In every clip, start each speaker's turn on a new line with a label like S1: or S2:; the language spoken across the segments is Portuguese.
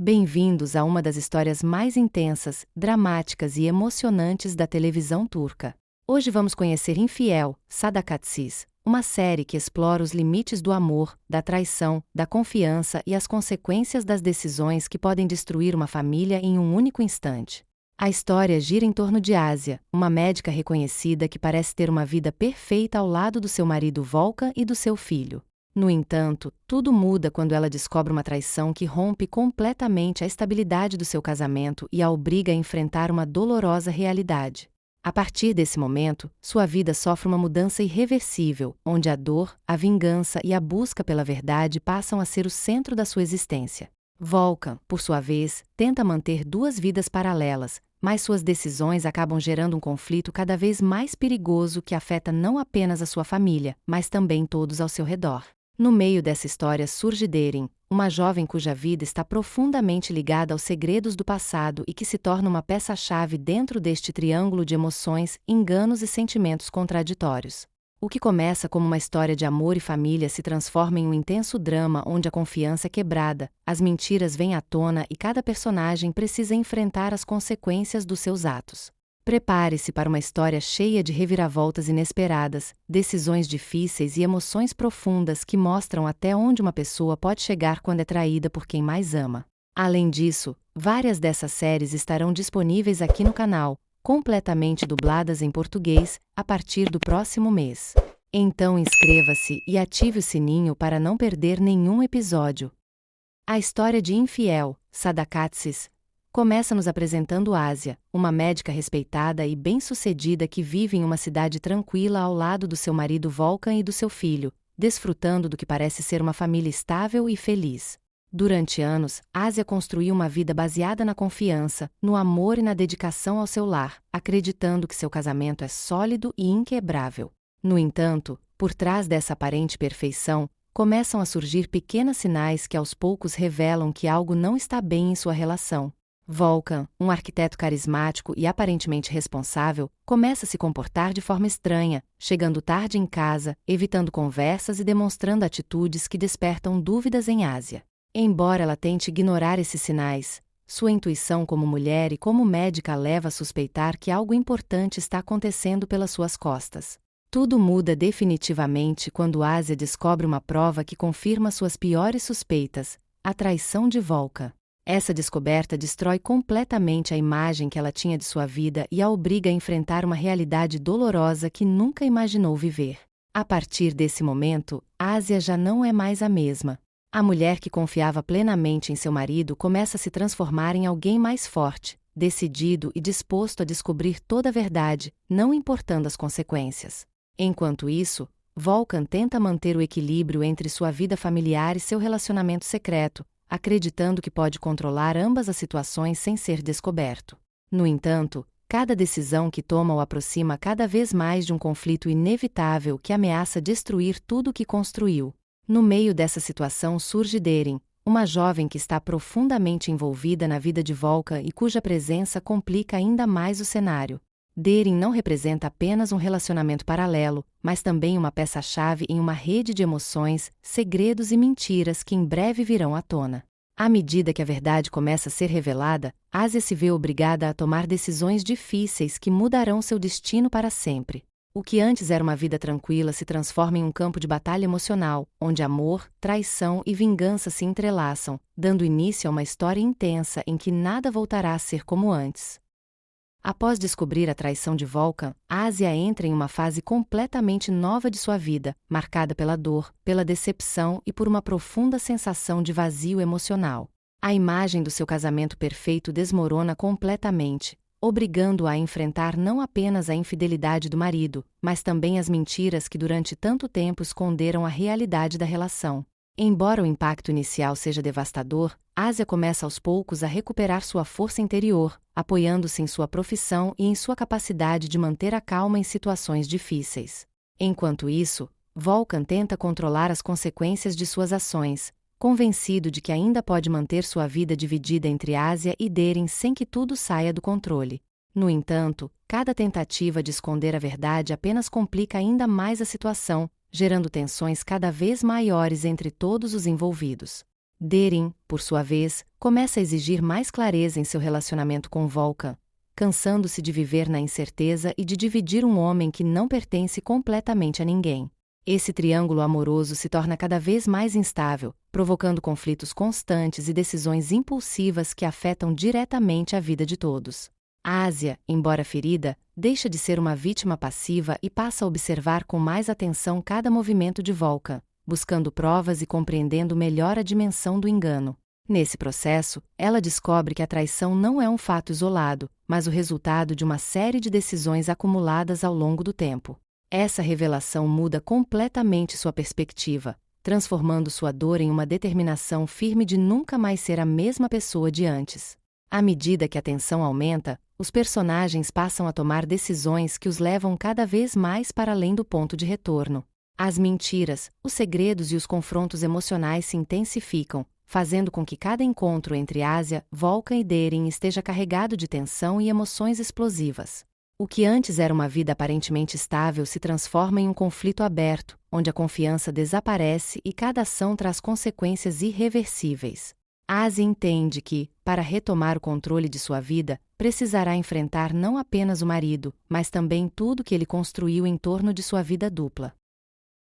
S1: Bem-vindos a uma das histórias mais intensas, dramáticas e emocionantes da televisão turca. Hoje vamos conhecer Infiel, Sadakatsiz, uma série que explora os limites do amor, da traição, da confiança e as consequências das decisões que podem destruir uma família em um único instante. A história gira em torno de Asia, uma médica reconhecida que parece ter uma vida perfeita ao lado do seu marido Volkan e do seu filho. No entanto, tudo muda quando ela descobre uma traição que rompe completamente a estabilidade do seu casamento e a obriga a enfrentar uma dolorosa realidade. A partir desse momento, sua vida sofre uma mudança irreversível, onde a dor, a vingança e a busca pela verdade passam a ser o centro da sua existência. Volkan, por sua vez, tenta manter duas vidas paralelas, mas suas decisões acabam gerando um conflito cada vez mais perigoso que afeta não apenas a sua família, mas também todos ao seu redor. No meio dessa história surge Derin, uma jovem cuja vida está profundamente ligada aos segredos do passado e que se torna uma peça-chave dentro deste triângulo de emoções, enganos e sentimentos contraditórios. O que começa como uma história de amor e família se transforma em um intenso drama onde a confiança é quebrada, as mentiras vêm à tona e cada personagem precisa enfrentar as consequências dos seus atos. Prepare-se para uma história cheia de reviravoltas inesperadas, decisões difíceis e emoções profundas que mostram até onde uma pessoa pode chegar quando é traída por quem mais ama. Além disso, várias dessas séries estarão disponíveis aqui no canal, completamente dubladas em português, a partir do próximo mês. Então inscreva-se e ative o sininho para não perder nenhum episódio. A história de Infiel, Sadakatsiz, começa nos apresentando Asia, uma médica respeitada e bem-sucedida que vive em uma cidade tranquila ao lado do seu marido Volkan e do seu filho, desfrutando do que parece ser uma família estável e feliz. Durante anos, Asia construiu uma vida baseada na confiança, no amor e na dedicação ao seu lar, acreditando que seu casamento é sólido e inquebrável. No entanto, por trás dessa aparente perfeição, começam a surgir pequenos sinais que aos poucos revelam que algo não está bem em sua relação. Volkan, um arquiteto carismático e aparentemente responsável, começa a se comportar de forma estranha, chegando tarde em casa, evitando conversas e demonstrando atitudes que despertam dúvidas em Asia. Embora ela tente ignorar esses sinais, sua intuição como mulher e como médica a leva a suspeitar que algo importante está acontecendo pelas suas costas. Tudo muda definitivamente quando Asia descobre uma prova que confirma suas piores suspeitas: a traição de Volkan. Essa descoberta destrói completamente a imagem que ela tinha de sua vida e a obriga a enfrentar uma realidade dolorosa que nunca imaginou viver. A partir desse momento, Asia já não é mais a mesma. A mulher que confiava plenamente em seu marido começa a se transformar em alguém mais forte, decidido e disposto a descobrir toda a verdade, não importando as consequências. Enquanto isso, Volkan tenta manter o equilíbrio entre sua vida familiar e seu relacionamento secreto, acreditando que pode controlar ambas as situações sem ser descoberto. No entanto, cada decisão que toma o aproxima cada vez mais de um conflito inevitável que ameaça destruir tudo o que construiu. No meio dessa situação surge Derin, uma jovem que está profundamente envolvida na vida de Volkan e cuja presença complica ainda mais o cenário. Derin não representa apenas um relacionamento paralelo, mas também uma peça-chave em uma rede de emoções, segredos e mentiras que em breve virão à tona. À medida que a verdade começa a ser revelada, Asia se vê obrigada a tomar decisões difíceis que mudarão seu destino para sempre. O que antes era uma vida tranquila se transforma em um campo de batalha emocional, onde amor, traição e vingança se entrelaçam, dando início a uma história intensa em que nada voltará a ser como antes. Após descobrir a traição de Volkan, Asia entra em uma fase completamente nova de sua vida, marcada pela dor, pela decepção e por uma profunda sensação de vazio emocional. A imagem do seu casamento perfeito desmorona completamente, obrigando-a a enfrentar não apenas a infidelidade do marido, mas também as mentiras que durante tanto tempo esconderam a realidade da relação. Embora o impacto inicial seja devastador, Asia começa aos poucos a recuperar sua força interior, apoiando-se em sua profissão e em sua capacidade de manter a calma em situações difíceis. Enquanto isso, Volkan tenta controlar as consequências de suas ações, convencido de que ainda pode manter sua vida dividida entre Asia e Derin sem que tudo saia do controle. No entanto, cada tentativa de esconder a verdade apenas complica ainda mais a situação, gerando tensões cada vez maiores entre todos os envolvidos. Deren, por sua vez, começa a exigir mais clareza em seu relacionamento com Volkan, cansando-se de viver na incerteza e de dividir um homem que não pertence completamente a ninguém. Esse triângulo amoroso se torna cada vez mais instável, provocando conflitos constantes e decisões impulsivas que afetam diretamente a vida de todos. Ásia, embora ferida, deixa de ser uma vítima passiva e passa a observar com mais atenção cada movimento de Volkan, buscando provas e compreendendo melhor a dimensão do engano. Nesse processo, ela descobre que a traição não é um fato isolado, mas o resultado de uma série de decisões acumuladas ao longo do tempo. Essa revelação muda completamente sua perspectiva, transformando sua dor em uma determinação firme de nunca mais ser a mesma pessoa de antes. À medida que a tensão aumenta, os personagens passam a tomar decisões que os levam cada vez mais para além do ponto de retorno. As mentiras, os segredos e os confrontos emocionais se intensificam, fazendo com que cada encontro entre Ásia, Volkan e Deren esteja carregado de tensão e emoções explosivas. O que antes era uma vida aparentemente estável se transforma em um conflito aberto, onde a confiança desaparece e cada ação traz consequências irreversíveis. Ásia entende que, para retomar o controle de sua vida, precisará enfrentar não apenas o marido, mas também tudo que ele construiu em torno de sua vida dupla.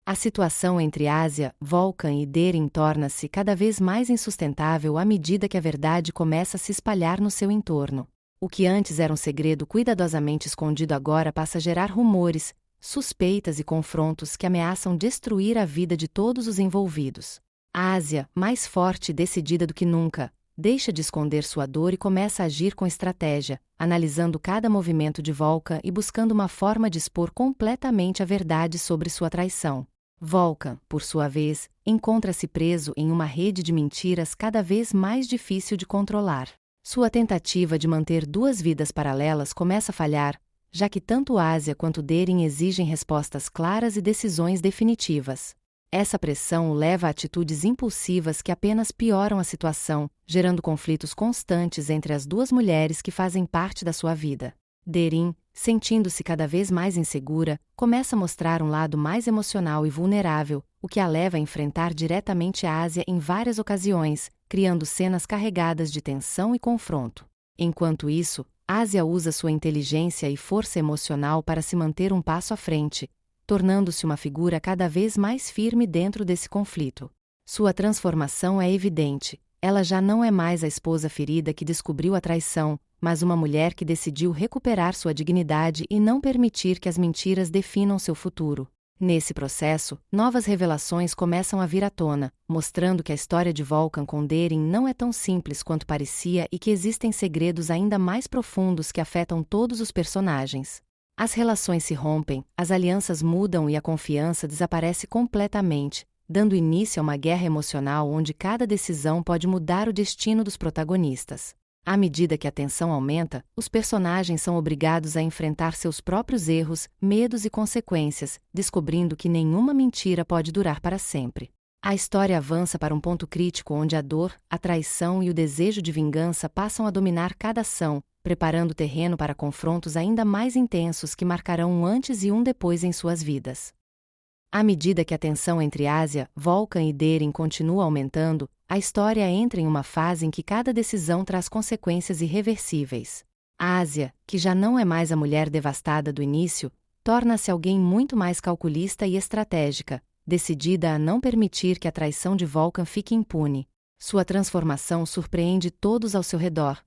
S1: A situação entre Ásia, Volkan e Deren torna-se cada vez mais insustentável à medida que a verdade começa a se espalhar no seu entorno. O que antes era um segredo cuidadosamente escondido agora passa a gerar rumores, suspeitas e confrontos que ameaçam destruir a vida de todos os envolvidos. Ásia, mais forte e decidida do que nunca, deixa de esconder sua dor e começa a agir com estratégia, analisando cada movimento de Volkan e buscando uma forma de expor completamente a verdade sobre sua traição. Volkan, por sua vez, encontra-se preso em uma rede de mentiras cada vez mais difícil de controlar. Sua tentativa de manter duas vidas paralelas começa a falhar, já que tanto Ásia quanto Deren exigem respostas claras e decisões definitivas. Essa pressão o leva a atitudes impulsivas que apenas pioram a situação, gerando conflitos constantes entre as duas mulheres que fazem parte da sua vida. Deren, sentindo-se cada vez mais insegura, começa a mostrar um lado mais emocional e vulnerável, o que a leva a enfrentar diretamente a Ásia em várias ocasiões, criando cenas carregadas de tensão e confronto. Enquanto isso, Ásia usa sua inteligência e força emocional para se manter um passo à frente, tornando-se uma figura cada vez mais firme dentro desse conflito. Sua transformação é evidente. Ela já não é mais a esposa ferida que descobriu a traição, mas uma mulher que decidiu recuperar sua dignidade e não permitir que as mentiras definam seu futuro. Nesse processo, novas revelações começam a vir à tona, mostrando que a história de Volkan com Deren não é tão simples quanto parecia e que existem segredos ainda mais profundos que afetam todos os personagens. As relações se rompem, as alianças mudam e a confiança desaparece completamente, dando início a uma guerra emocional onde cada decisão pode mudar o destino dos protagonistas. À medida que a tensão aumenta, os personagens são obrigados a enfrentar seus próprios erros, medos e consequências, descobrindo que nenhuma mentira pode durar para sempre. A história avança para um ponto crítico onde a dor, a traição e o desejo de vingança passam a dominar cada ação, preparando o terreno para confrontos ainda mais intensos que marcarão um antes e um depois em suas vidas. À medida que a tensão entre Ásia, Volkan e Deren continua aumentando, a história entra em uma fase em que cada decisão traz consequências irreversíveis. Ásia, que já não é mais a mulher devastada do início, torna-se alguém muito mais calculista e estratégica, decidida a não permitir que a traição de Volkan fique impune. Sua transformação surpreende todos ao seu redor,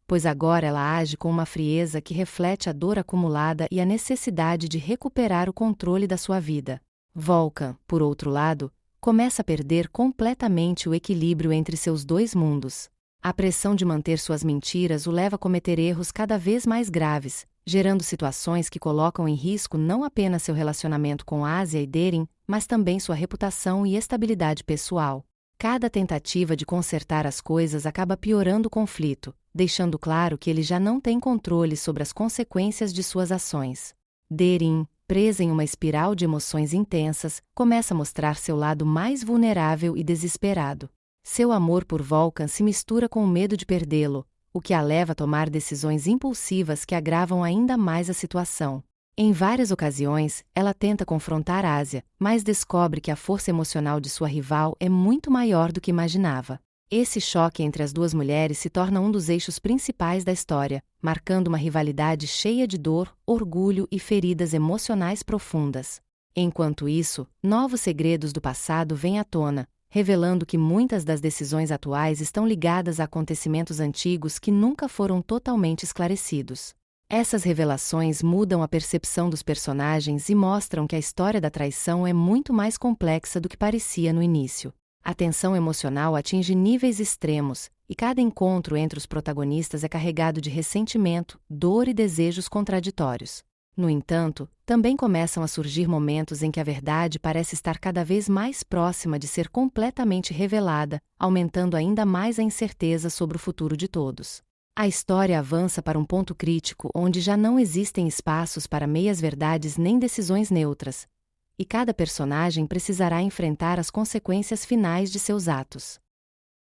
S1: pois agora ela age com uma frieza que reflete a dor acumulada e a necessidade de recuperar o controle da sua vida. Volkan, por outro lado, começa a perder completamente o equilíbrio entre seus dois mundos. A pressão de manter suas mentiras o leva a cometer erros cada vez mais graves, gerando situações que colocam em risco não apenas seu relacionamento com Ásia e Deren, mas também sua reputação e estabilidade pessoal. Cada tentativa de consertar as coisas acaba piorando o conflito, deixando claro que ele já não tem controle sobre as consequências de suas ações. Deren, presa em uma espiral de emoções intensas, começa a mostrar seu lado mais vulnerável e desesperado. Seu amor por Volkan se mistura com o medo de perdê-lo, o que a leva a tomar decisões impulsivas que agravam ainda mais a situação. Em várias ocasiões, ela tenta confrontar Ásia, mas descobre que a força emocional de sua rival é muito maior do que imaginava. Esse choque entre as duas mulheres se torna um dos eixos principais da história, marcando uma rivalidade cheia de dor, orgulho e feridas emocionais profundas. Enquanto isso, novos segredos do passado vêm à tona, revelando que muitas das decisões atuais estão ligadas a acontecimentos antigos que nunca foram totalmente esclarecidos. Essas revelações mudam a percepção dos personagens e mostram que a história da traição é muito mais complexa do que parecia no início. A tensão emocional atinge níveis extremos, e cada encontro entre os protagonistas é carregado de ressentimento, dor e desejos contraditórios. No entanto, também começam a surgir momentos em que a verdade parece estar cada vez mais próxima de ser completamente revelada, aumentando ainda mais a incerteza sobre o futuro de todos. A história avança para um ponto crítico onde já não existem espaços para meias-verdades nem decisões neutras, e cada personagem precisará enfrentar as consequências finais de seus atos.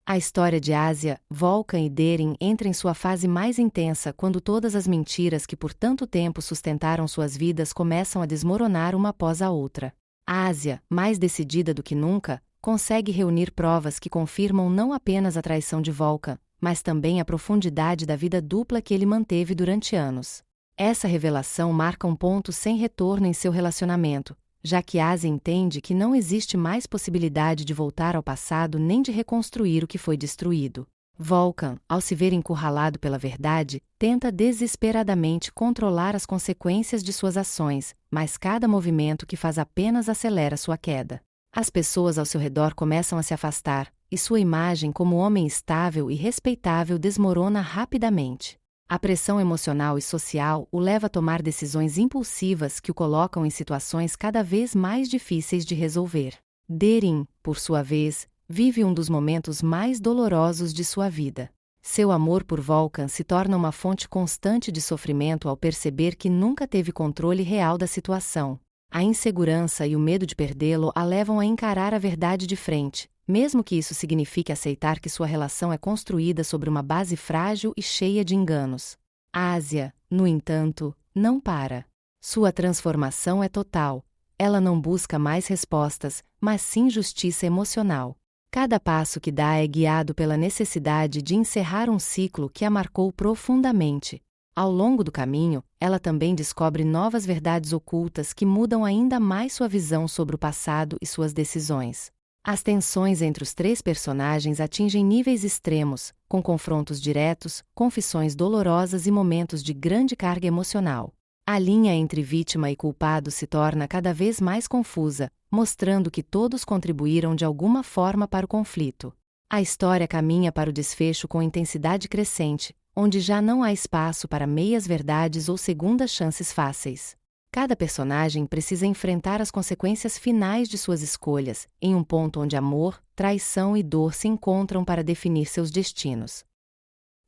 S1: A história de Asia, Volkan e Derin entra em sua fase mais intensa quando todas as mentiras que por tanto tempo sustentaram suas vidas começam a desmoronar uma após a outra. Asia, mais decidida do que nunca, consegue reunir provas que confirmam não apenas a traição de Volkan, mas também a profundidade da vida dupla que ele manteve durante anos. Essa revelação marca um ponto sem retorno em seu relacionamento, já que Asia entende que não existe mais possibilidade de voltar ao passado nem de reconstruir o que foi destruído. Volkan, ao se ver encurralado pela verdade, tenta desesperadamente controlar as consequências de suas ações, mas cada movimento que faz apenas acelera sua queda. As pessoas ao seu redor começam a se afastar, e sua imagem como homem estável e respeitável desmorona rapidamente. A pressão emocional e social o leva a tomar decisões impulsivas que o colocam em situações cada vez mais difíceis de resolver. Derin, por sua vez, vive um dos momentos mais dolorosos de sua vida. Seu amor por Volkan se torna uma fonte constante de sofrimento ao perceber que nunca teve controle real da situação. A insegurança e o medo de perdê-lo a levam a encarar a verdade de frente, mesmo que isso signifique aceitar que sua relação é construída sobre uma base frágil e cheia de enganos. Asia, no entanto, não para. Sua transformação é total. Ela não busca mais respostas, mas sim justiça emocional. Cada passo que dá é guiado pela necessidade de encerrar um ciclo que a marcou profundamente. Ao longo do caminho, ela também descobre novas verdades ocultas que mudam ainda mais sua visão sobre o passado e suas decisões. As tensões entre os três personagens atingem níveis extremos, com confrontos diretos, confissões dolorosas e momentos de grande carga emocional. A linha entre vítima e culpado se torna cada vez mais confusa, mostrando que todos contribuíram de alguma forma para o conflito. A história caminha para o desfecho com intensidade crescente, onde já não há espaço para meias-verdades ou segundas chances fáceis. Cada personagem precisa enfrentar as consequências finais de suas escolhas, em um ponto onde amor, traição e dor se encontram para definir seus destinos.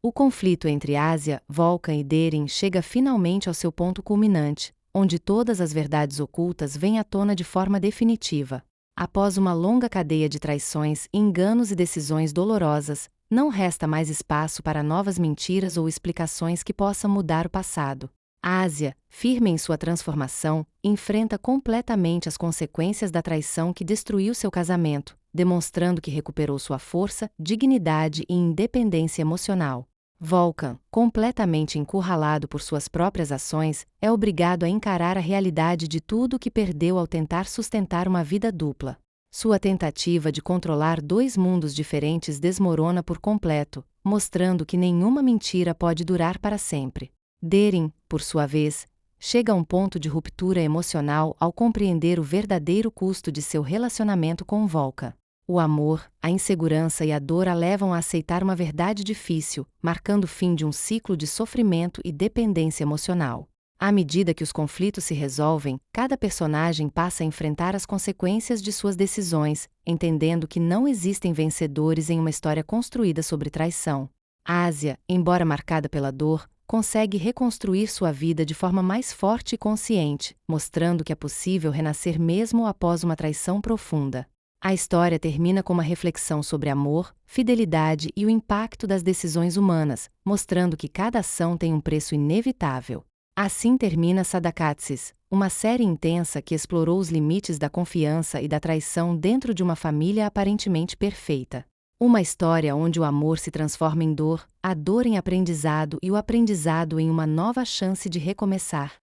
S1: O conflito entre Asia, Volkan e Derin chega finalmente ao seu ponto culminante, onde todas as verdades ocultas vêm à tona de forma definitiva. Após uma longa cadeia de traições, enganos e decisões dolorosas, não resta mais espaço para novas mentiras ou explicações que possam mudar o passado. Asia, firme em sua transformação, enfrenta completamente as consequências da traição que destruiu seu casamento, demonstrando que recuperou sua força, dignidade e independência emocional. Volkan, completamente encurralado por suas próprias ações, é obrigado a encarar a realidade de tudo o que perdeu ao tentar sustentar uma vida dupla. Sua tentativa de controlar dois mundos diferentes desmorona por completo, mostrando que nenhuma mentira pode durar para sempre. Derin, por sua vez, chega a um ponto de ruptura emocional ao compreender o verdadeiro custo de seu relacionamento com Volkan. O amor, a insegurança e a dor a levam a aceitar uma verdade difícil, marcando o fim de um ciclo de sofrimento e dependência emocional. À medida que os conflitos se resolvem, cada personagem passa a enfrentar as consequências de suas decisões, entendendo que não existem vencedores em uma história construída sobre traição. Asia, embora marcada pela dor, consegue reconstruir sua vida de forma mais forte e consciente, mostrando que é possível renascer mesmo após uma traição profunda. A história termina com uma reflexão sobre amor, fidelidade e o impacto das decisões humanas, mostrando que cada ação tem um preço inevitável. Assim termina Sadakatsis, uma série intensa que explorou os limites da confiança e da traição dentro de uma família aparentemente perfeita. Uma história onde o amor se transforma em dor, a dor em aprendizado e o aprendizado em uma nova chance de recomeçar.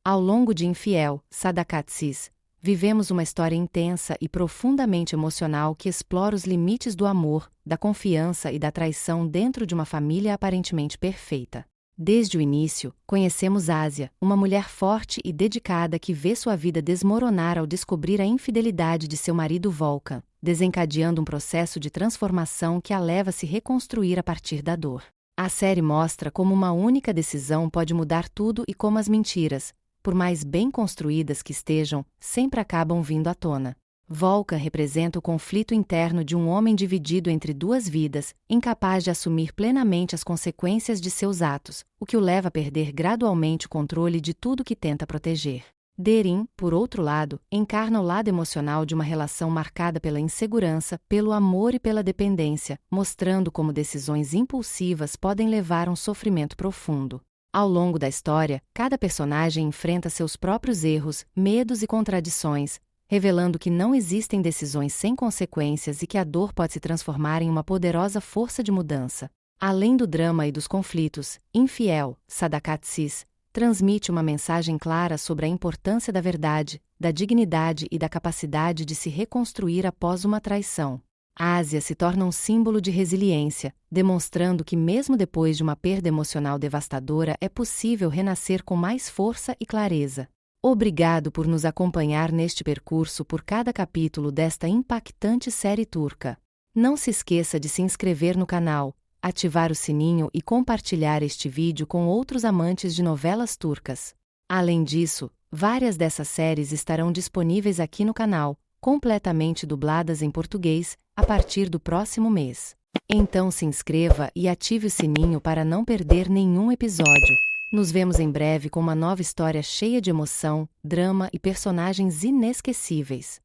S1: Ao longo de Infiel, Sadakatsis, vivemos uma história intensa e profundamente emocional que explora os limites do amor, da confiança e da traição dentro de uma família aparentemente perfeita. Desde o início, conhecemos Ásia, uma mulher forte e dedicada que vê sua vida desmoronar ao descobrir a infidelidade de seu marido Volkan, desencadeando um processo de transformação que a leva a se reconstruir a partir da dor. A série mostra como uma única decisão pode mudar tudo e como as mentiras, por mais bem construídas que estejam, sempre acabam vindo à tona. Volkan representa o conflito interno de um homem dividido entre duas vidas, incapaz de assumir plenamente as consequências de seus atos, o que o leva a perder gradualmente o controle de tudo que tenta proteger. Derin, por outro lado, encarna o lado emocional de uma relação marcada pela insegurança, pelo amor e pela dependência, mostrando como decisões impulsivas podem levar a um sofrimento profundo. Ao longo da história, cada personagem enfrenta seus próprios erros, medos e contradições, revelando que não existem decisões sem consequências e que a dor pode se transformar em uma poderosa força de mudança. Além do drama e dos conflitos, Infiel, Sadakatsis, transmite uma mensagem clara sobre a importância da verdade, da dignidade e da capacidade de se reconstruir após uma traição. A Ásia se torna um símbolo de resiliência, demonstrando que mesmo depois de uma perda emocional devastadora é possível renascer com mais força e clareza. Obrigado por nos acompanhar neste percurso por cada capítulo desta impactante série turca. Não se esqueça de se inscrever no canal, ativar o sininho e compartilhar este vídeo com outros amantes de novelas turcas. Além disso, várias dessas séries estarão disponíveis aqui no canal, completamente dubladas em português, a partir do próximo mês. Então se inscreva e ative o sininho para não perder nenhum episódio. Nos vemos em breve com uma nova história cheia de emoção, drama e personagens inesquecíveis.